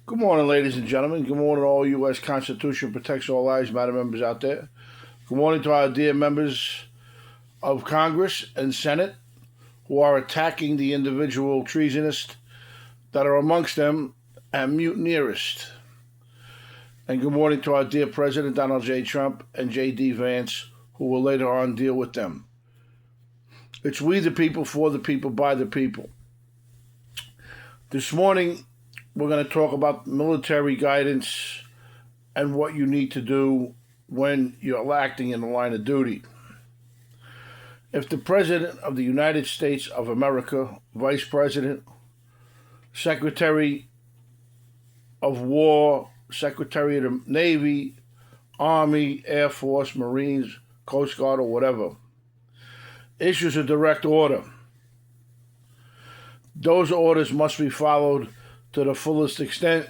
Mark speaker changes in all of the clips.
Speaker 1: Good morning, ladies and gentlemen. Good morning, all U.S. Constitution protects all lives matter members out there. Good morning to our dear members of Congress and Senate who are attacking the individual treasonists that are amongst them and mutineerists. And good morning to our dear President Donald J. Trump and J.D. Vance, who will later on deal with them. It's we the people, for the people, by the people. This morning, we're going to talk about military guidance and what you need to do when you're acting in the line of duty. If the President of the United States of America, Vice President, Secretary of War, Secretary of the Navy, Army, Air Force, Marines, Coast Guard, or whatever, issues a direct order, those orders must be followed to the fullest extent.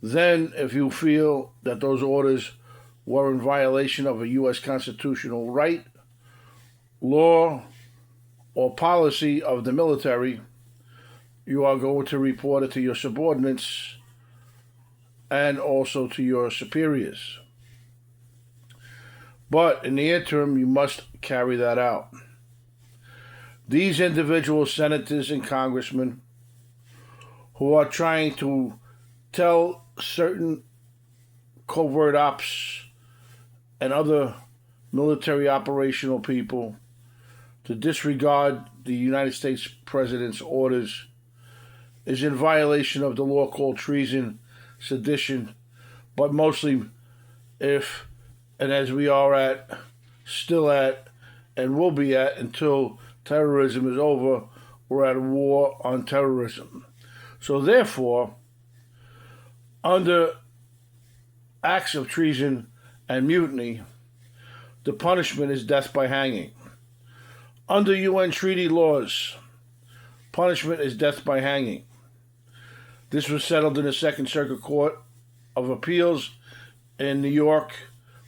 Speaker 1: Then, if you feel that those orders were in violation of a U.S. constitutional right, law, or policy of the military, you are going to report it to your subordinates and also to your superiors. But in the interim, you must carry that out. These individual senators and congressmen who are trying to tell certain covert ops and other military operational people to disregard the United States President's orders is in violation of the law called treason, sedition, but mostly if, and as we are still at, and will be at until terrorism is over, we're at a war on terrorism. So therefore, under acts of treason and mutiny, the punishment is death by hanging. Under UN treaty laws, punishment is death by hanging. This was settled in the Second Circuit Court of Appeals in New York,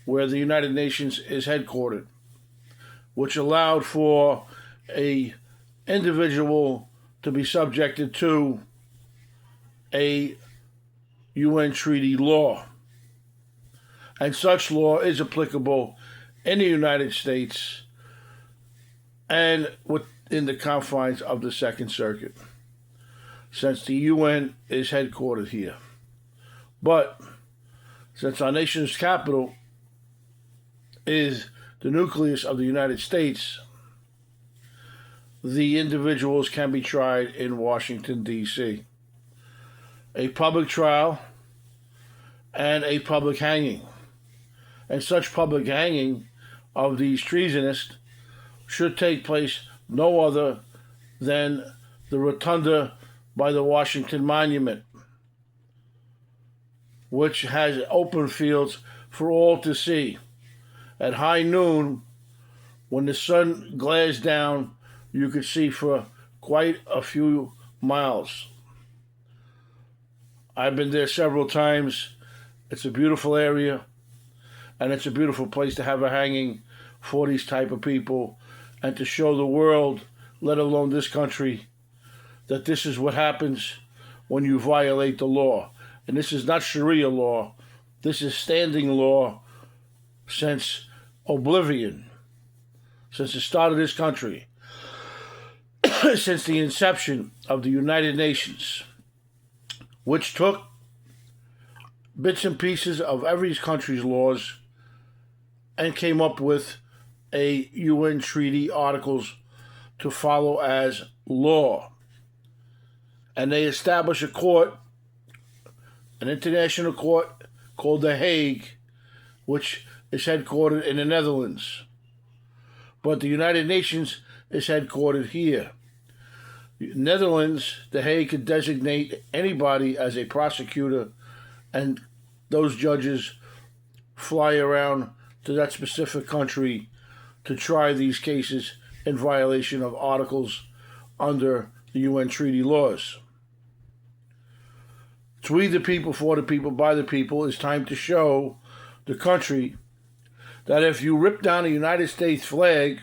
Speaker 1: where the United Nations is headquartered, which allowed for a individual to be subjected to a UN treaty law. And such law is applicable in the United States and within the confines of the Second Circuit, since the UN is headquartered here. But since our nation's capital is the nucleus of the United States, the individuals can be tried in Washington, D.C. A public trial and a public hanging. And such public hanging of these treasonists should take place no other than the rotunda by the Washington Monument, which has open fields for all to see. At high noon, when the sun glares down, you could see for quite a few miles. I've been there several times. It's a beautiful area, and it's a beautiful place to have a hanging for these type of people and to show the world, let alone this country, that this is what happens when you violate the law. And this is not Sharia law. This is standing law since oblivion, since the start of this country, since the inception of the United Nations, which took bits and pieces of every country's laws and came up with a UN treaty articles to follow as law. And they established a court, an international court called The Hague, which is headquartered in the Netherlands. But the United Nations is headquartered here. Netherlands, The Hague could designate anybody as a prosecutor, and those judges fly around to that specific country to try these cases in violation of articles under the UN treaty laws. It's we the people, for the people, by the people. It's time to show the country that if you rip down the United States flag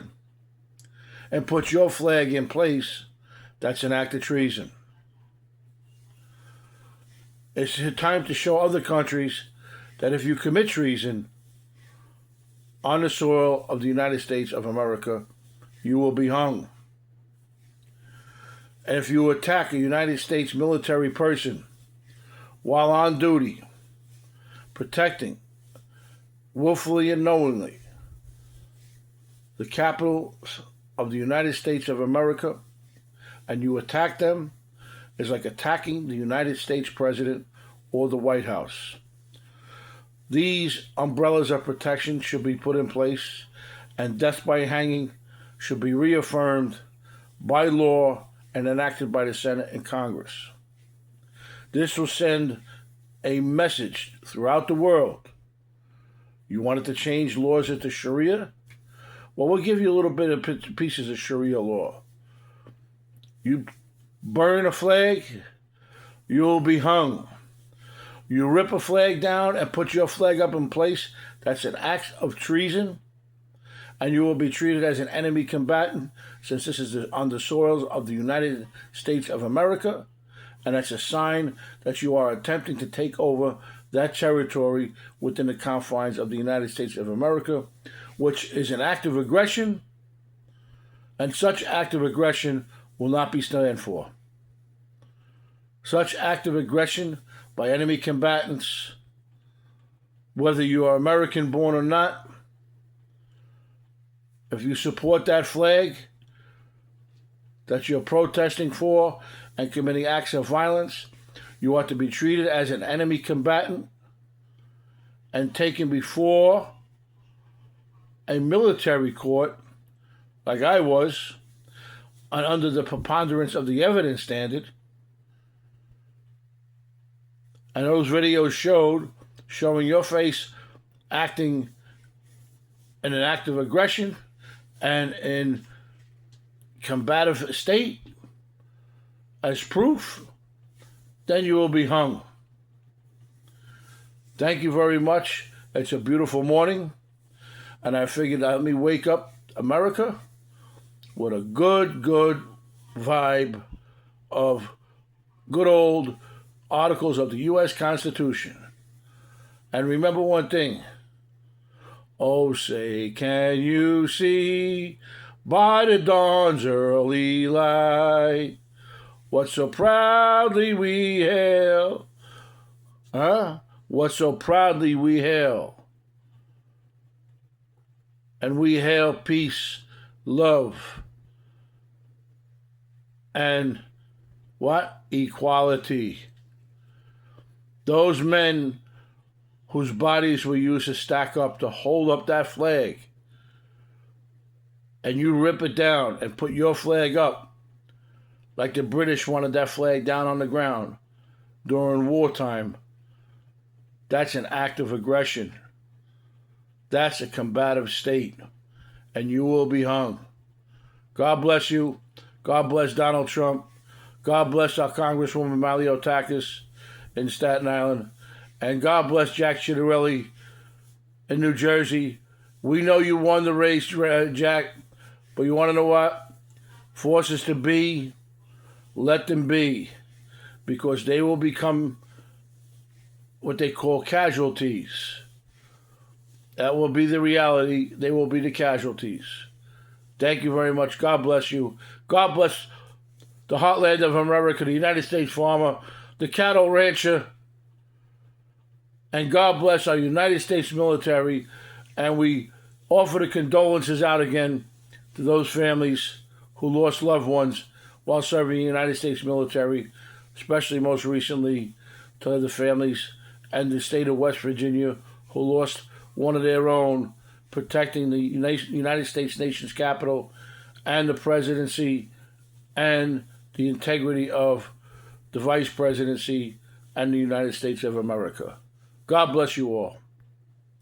Speaker 1: and put your flag in place, that's an act of treason. It's time to show other countries that if you commit treason on the soil of the United States of America, you will be hung. And if you attack a United States military person while on duty, protecting, willfully and knowingly, the capital of the United States of America, and you attack them, is like attacking the United States President or the White House. These umbrellas of protection should be put in place, and death by hanging should be reaffirmed by law and enacted by the Senate and Congress. This will send a message throughout the world. You wanted to change laws into Sharia? Well, we'll give you a little bit of pieces of Sharia law. You burn a flag, you'll be hung. You rip a flag down and put your flag up in place, that's an act of treason, and you will be treated as an enemy combatant, since this is on the soils of the United States of America, and that's a sign that you are attempting to take over that territory within the confines of the United States of America, which is an act of aggression, and such act of aggression will not be stand for. Such act of aggression by enemy combatants, whether you are American born or not, if you support that flag that you're protesting for and committing acts of violence, you are to be treated as an enemy combatant and taken before a military court, like I was, and under the preponderance of the evidence standard. And those videos showing your face acting in an act of aggression and in combative state as proof, then you will be hung. Thank you very much. It's a beautiful morning, and I figured let me wake up America with a good vibe of good old articles of the U.S. Constitution. And remember one thing. Oh, say, can you see by the dawn's early light what so proudly we hail? What so proudly we hail? And we hail peace, love, and what? Equality. Those men whose bodies were used to stack up to hold up that flag, and you rip it down and put your flag up, like the British wanted that flag down on the ground during wartime, that's an act of aggression. That's a combative state, and you will be hung. God bless you. God bless Donald Trump. God bless our Congresswoman Maliotakis in Staten Island. And God bless Jack Ciattarelli in New Jersey. We know you won the race, Jack, but you want to know what? Forces to be, let them be, because they will become what they call casualties. That will be the reality. They will be the casualties. Thank you very much. God bless you. God bless the heartland of America, the United States farmer, the cattle rancher, and God bless our United States military. And we offer the condolences out again to those families who lost loved ones while serving the United States military, especially most recently to the families and the state of West Virginia who lost one of their own protecting the United States nation's capital and the presidency and the integrity of the vice presidency and the United States of America. God bless you all.